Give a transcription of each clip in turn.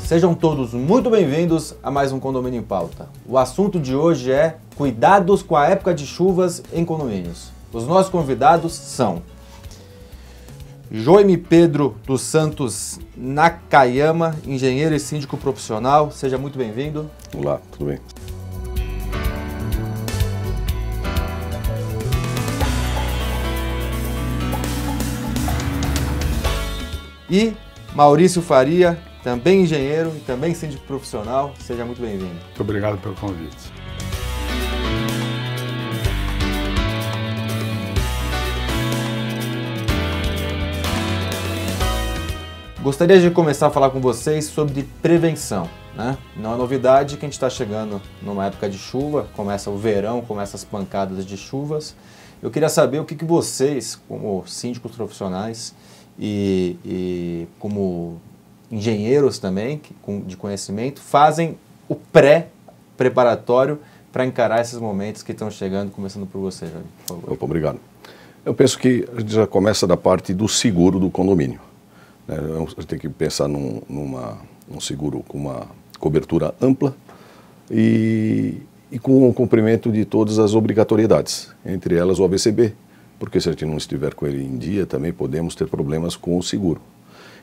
Sejam todos muito bem-vindos a mais um Condomínio em Pauta. O assunto de hoje é cuidados com a época de chuvas em condomínios. Os nossos convidados são Joime Pedro dos Santos Nakayama, engenheiro e síndico profissional. Seja muito bem-vindo. Olá, tudo bem? E Maurício Faria, também engenheiro e também síndico profissional. Seja muito bem-vindo. Muito obrigado pelo convite. Gostaria de começar a falar com vocês sobre prevenção, né? Não é novidade que a gente está chegando numa época de chuva, começa o verão, começa as pancadas de chuvas. Eu queria saber o que vocês, como síndicos profissionais e como engenheiros também, de conhecimento, fazem o pré-preparatório para encarar esses momentos que estão chegando, começando por você, João, por favor. Opa, obrigado. Eu penso que a gente já começa da parte do seguro do condomínio. A gente tem que pensar num seguro com uma cobertura ampla e com o cumprimento de todas as obrigatoriedades, entre elas o AVCB, porque se a gente não estiver com ele em dia, também podemos ter problemas com o seguro.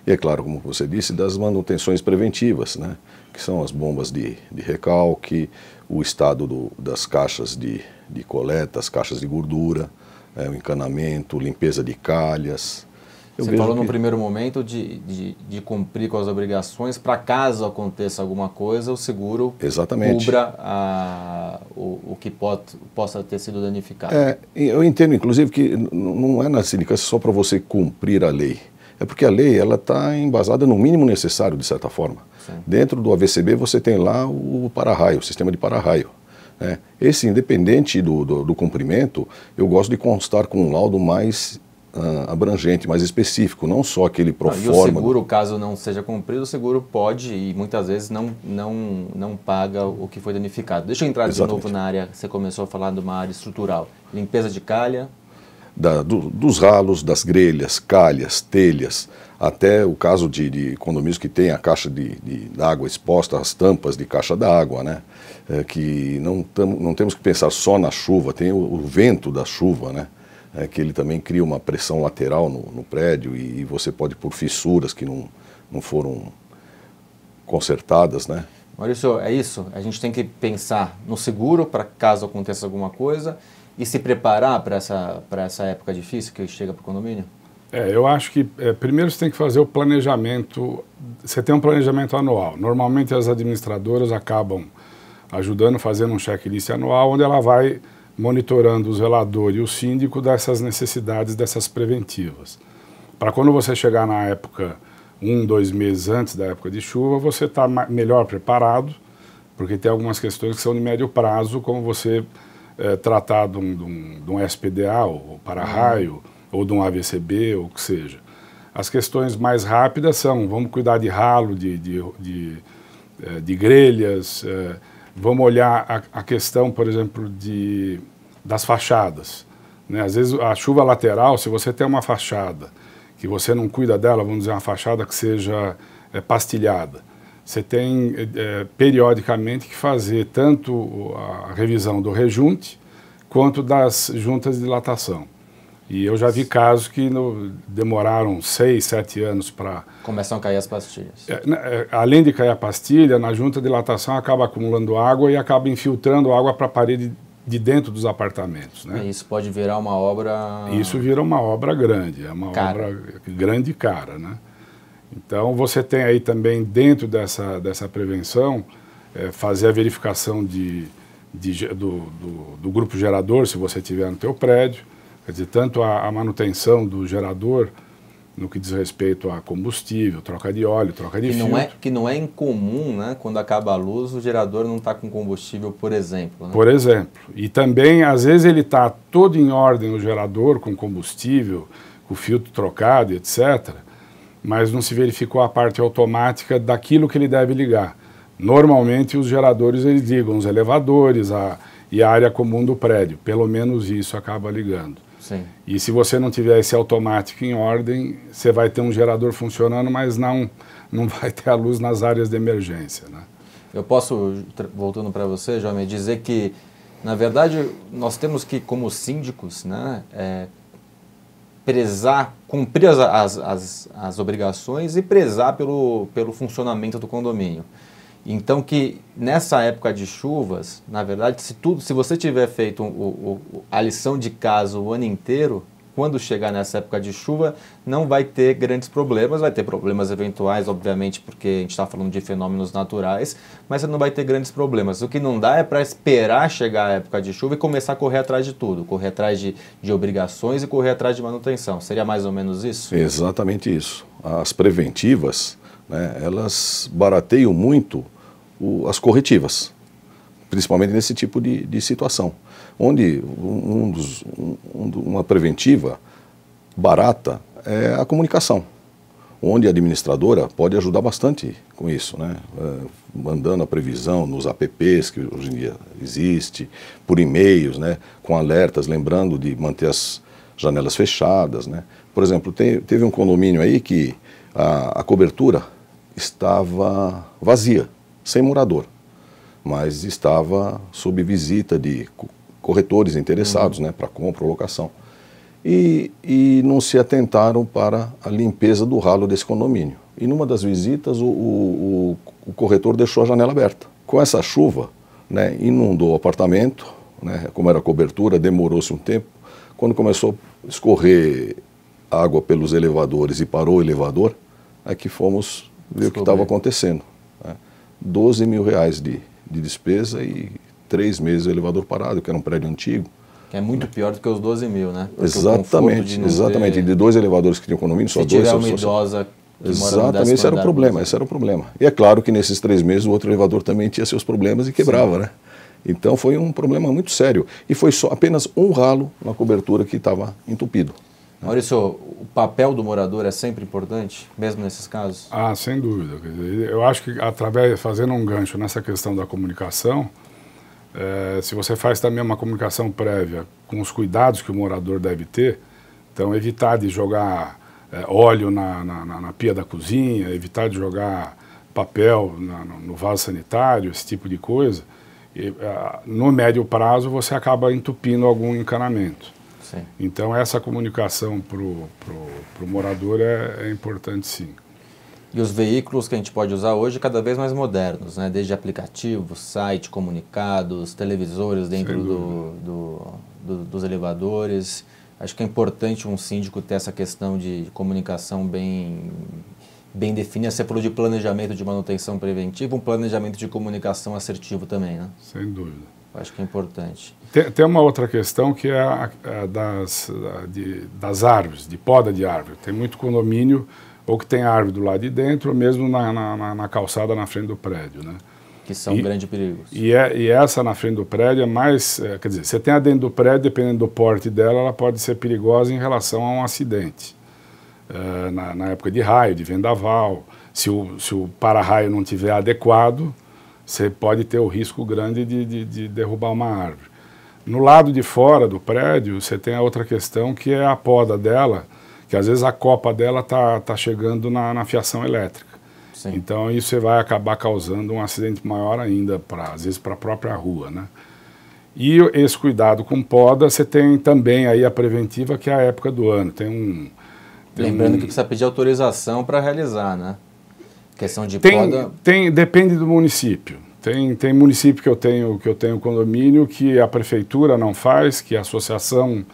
E é claro, como você disse, das manutenções preventivas, né? Que são as bombas de recalque, o estado das caixas de coleta, as caixas de gordura, o encanamento, limpeza de calhas. Você falou no primeiro momento de cumprir com as obrigações para caso aconteça alguma coisa, o seguro cubra o que possa ter sido danificado. Eu entendo, inclusive, que não é na sindicância só para você cumprir a lei. É porque a lei está embasada no mínimo necessário, de certa forma. Sim. Dentro do AVCB você tem lá o para-raio, o sistema de para-raio. Esse, independente do cumprimento, eu gosto de constar com um laudo mais abrangente, mais específico, não só aquele pro forma. E o seguro, caso não seja cumprido, o seguro pode e muitas vezes não paga o que foi danificado. Deixa eu entrar de novo na área, você começou a falar de uma área estrutural. Limpeza de calha. Dos ralos, das grelhas, calhas, telhas, até o caso de condomínios que tem a caixa de água exposta, as tampas de caixa d'água, né? Que não temos que pensar só na chuva, tem o vento da chuva, né? Que ele também cria uma pressão lateral no prédio e você pode pôr fissuras que não foram consertadas, né? Maurício, é isso? A gente tem que pensar no seguro para caso aconteça alguma coisa e se preparar para essa época difícil que chega para o condomínio? Eu acho que primeiro você tem que fazer o planejamento, você tem um planejamento anual. Normalmente as administradoras acabam ajudando, fazendo um checklist anual, onde ela vai monitorando o zelador e o síndico dessas necessidades, dessas preventivas. Para quando você chegar na época, 2 meses antes da época de chuva, você está melhor preparado, porque tem algumas questões que são de médio prazo, como você tratar de um SPDA, ou para-raio, ou de um AVCB, ou o que seja. As questões mais rápidas são, vamos cuidar de ralo, de grelhas, vamos olhar a questão, por exemplo, das fachadas, né? Às vezes a chuva lateral, se você tem uma fachada que você não cuida dela, vamos dizer uma fachada que seja pastilhada, você tem periodicamente que fazer tanto a revisão do rejunte quanto das juntas de dilatação. E eu já vi casos que demoraram 6, 7 anos para... Começam a cair as pastilhas. Além de cair a pastilha, na junta de dilatação acaba acumulando água e acaba infiltrando água para a parede de dentro dos apartamentos, né? E isso pode virar uma obra... Isso vira uma obra grande, é uma obra grande e cara, né? Então você tem aí também, dentro dessa prevenção, fazer a verificação do grupo gerador, se você tiver no teu prédio. Quer dizer, tanto a manutenção do gerador, no que diz respeito a combustível, troca de óleo, troca de filtro. Que não é incomum, né? Quando acaba a luz, o gerador não está com combustível, por exemplo. Né? Por exemplo. E também, às vezes, ele está todo em ordem, o gerador, com combustível, com o filtro trocado, etc., mas não se verificou a parte automática daquilo que ele deve ligar. Normalmente, os geradores, eles ligam os elevadores, e a área comum do prédio. Pelo menos isso acaba ligando. Sim. E se você não tiver esse automático em ordem, você vai ter um gerador funcionando, mas não vai ter a luz nas áreas de emergência, né? Eu posso, voltando para você, João, dizer que, na verdade, nós temos que, como síndicos, né, cumprir as obrigações e prezar pelo funcionamento do condomínio. Então, que nessa época de chuvas, na verdade, se você tiver feito a lição de casa o ano inteiro, quando chegar nessa época de chuva, não vai ter grandes problemas, vai ter problemas eventuais, obviamente, porque a gente está falando de fenômenos naturais, mas você não vai ter grandes problemas. O que não dá é para esperar chegar a época de chuva e começar a correr atrás de tudo, correr atrás de obrigações e correr atrás de manutenção. Seria mais ou menos isso? Exatamente isso. As preventivas, né, elas barateiam muito as corretivas, principalmente nesse tipo de situação, onde uma preventiva barata é a comunicação, onde a administradora pode ajudar bastante com isso, né? Mandando a previsão nos apps que hoje em dia existe, por e-mails, né? Com alertas, lembrando de manter as janelas fechadas, né? Por exemplo, teve um condomínio aí que a cobertura estava vazia, sem morador, mas estava sob visita de corretores interessados, né, para compra ou locação. E não se atentaram para a limpeza do ralo desse condomínio. E numa das visitas, o corretor deixou a janela aberta. Com essa chuva, né, inundou o apartamento, né, como era a cobertura, demorou-se um tempo. Quando começou a escorrer água pelos elevadores e parou o elevador, é que fomos ver o que estava acontecendo. Né? 12 mil reais de despesa e 3 meses o elevador parado, que era um prédio antigo. Que é muito pior do que os 12 mil, né? Porque exatamente, exatamente. De 2 elevadores que tinham condomínio, só 2. Se tiver uma idosa que exatamente, esse era o problema, E é claro que nesses 3 meses o outro elevador também tinha seus problemas e quebrava, sim, né? Então foi um problema muito sério. E foi só apenas um ralo na cobertura que estava entupido. Maurício, o papel do morador é sempre importante, mesmo nesses casos? Ah, sem dúvida. Quer dizer, eu acho que fazendo um gancho nessa questão da comunicação, se você faz também uma comunicação prévia com os cuidados que o morador deve ter, então evitar de jogar óleo na pia da cozinha, evitar de jogar papel no vaso sanitário, esse tipo de coisa, no médio prazo você acaba entupindo algum encanamento. Sim. Então essa comunicação para o morador é importante, sim. E os veículos que a gente pode usar hoje cada vez mais modernos, né? Desde aplicativos, site, comunicados, televisores dentro dos elevadores. Acho que é importante um síndico ter essa questão de comunicação bem definida. Você falou de planejamento de manutenção preventiva, um planejamento de comunicação assertivo também, né? Sem dúvida. Acho que é importante. Tem uma outra questão que é das árvores, de poda de árvore. Tem muito condomínio ou que tem árvore do lado de dentro, ou mesmo na calçada na frente do prédio, né? Que são grandes perigos. E essa na frente do prédio é mais... quer dizer, você tem a dentro do prédio, dependendo do porte dela, ela pode ser perigosa em relação a um acidente. Na época de raio, de vendaval, se o para-raio não estiver adequado, você pode ter o risco grande de derrubar uma árvore. No lado de fora do prédio, você tem a outra questão, que é a poda dela, que às vezes a copa dela tá chegando na fiação elétrica. Sim. Então isso você vai acabar causando um acidente maior ainda, às vezes para a própria rua, né? E esse cuidado com poda, você tem também aí a preventiva, que é a época do ano. Lembrando que precisa pedir autorização para realizar, né? Questão de poda... Depende do município. Tem município que eu tenho condomínio que a prefeitura não faz, que a associação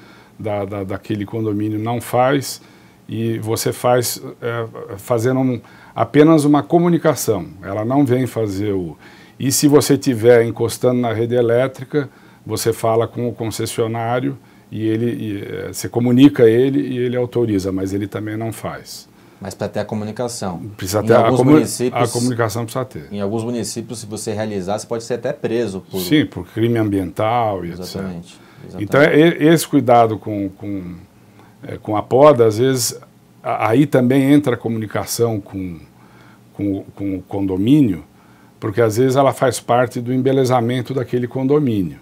daquele condomínio não faz, e você faz fazendo apenas uma comunicação. Ela não vem fazer o... E se você estiver encostando na rede elétrica, você fala com o concessionário e você comunica ele e ele autoriza, mas ele também não faz. Mas para ter a comunicação. Precisa ter a comunicação precisa ter. Em alguns municípios, se você realizar, você pode ser até preso. Sim, por crime ambiental e exatamente, etc. Exatamente. Então, esse cuidado com a poda, às vezes, aí também entra a comunicação com o condomínio, porque às vezes ela faz parte do embelezamento daquele condomínio.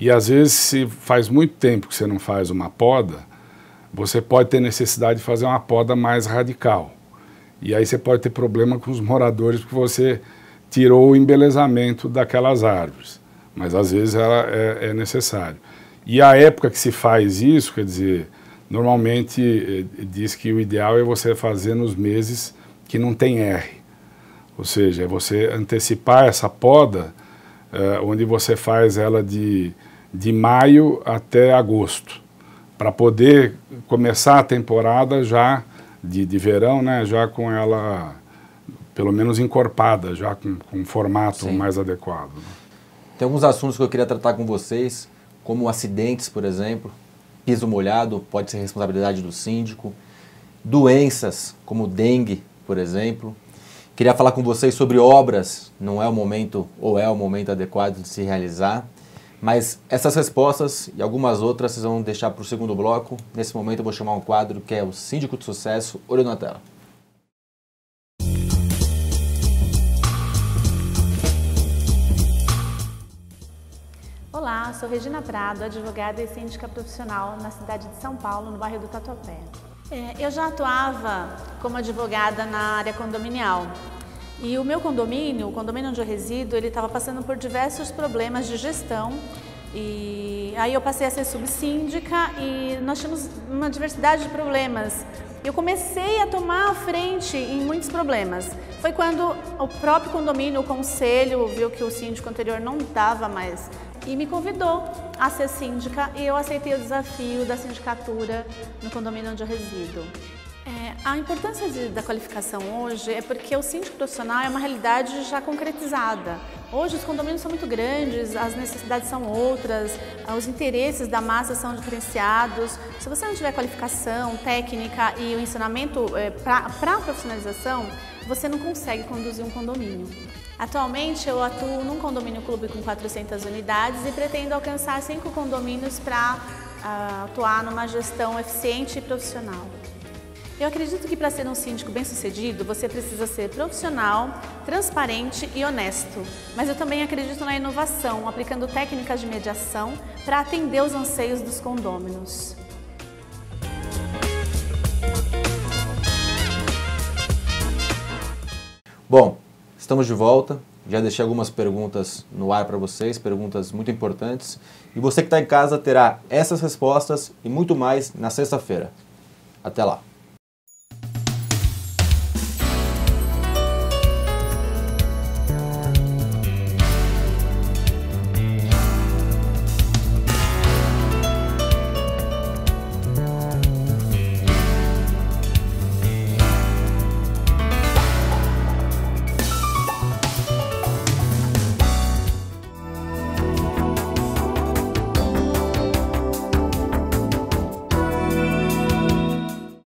E às vezes, se faz muito tempo que você não faz uma poda, você pode ter necessidade de fazer uma poda mais radical. E aí você pode ter problema com os moradores porque você tirou o embelezamento daquelas árvores. Mas às vezes ela é necessário. E a época que se faz isso, quer dizer, normalmente diz que o ideal é você fazer nos meses que não tem R. Ou seja, é você antecipar essa poda, onde você faz ela de maio até agosto, para poder começar a temporada já de verão, né, já com ela pelo menos encorpada, já com um formato mais adequado. Né? Tem alguns assuntos que eu queria tratar com vocês, como acidentes, por exemplo, piso molhado, pode ser responsabilidade do síndico, doenças como dengue, por exemplo. Queria falar com vocês sobre obras, não é o momento ou é o momento adequado de se realizar, mas essas respostas e algumas outras vocês vão deixar para o segundo bloco. Nesse momento eu vou chamar um quadro que é o Síndico de Sucesso, olho na tela. Olá, sou Regina Prado, advogada e síndica profissional na cidade de São Paulo, no bairro do Tatuapé. Eu já atuava como advogada na área condominial e o meu condomínio, o condomínio onde eu resido, ele estava passando por diversos problemas de gestão e aí eu passei a ser subsíndica e nós tínhamos uma diversidade de problemas. Eu comecei a tomar a frente em muitos problemas. Foi quando o próprio condomínio, o conselho, viu que o síndico anterior não dava mais e me convidou a ser síndica e eu aceitei o desafio da sindicatura no condomínio onde eu resido. A importância da qualificação hoje é porque o síndico profissional é uma realidade já concretizada. Hoje os condomínios são muito grandes, as necessidades são outras, os interesses da massa são diferenciados. Se você não tiver qualificação técnica e o ensinamento para a profissionalização, você não consegue conduzir um condomínio. Atualmente eu atuo num condomínio clube com 400 unidades e pretendo alcançar 5 condomínios para atuar numa gestão eficiente e profissional. Eu acredito que para ser um síndico bem-sucedido, você precisa ser profissional, transparente e honesto. Mas eu também acredito na inovação, aplicando técnicas de mediação para atender os anseios dos condôminos. Bom, estamos de volta. Já deixei algumas perguntas no ar para vocês, perguntas muito importantes. E você que está em casa terá essas respostas e muito mais na sexta-feira. Até lá!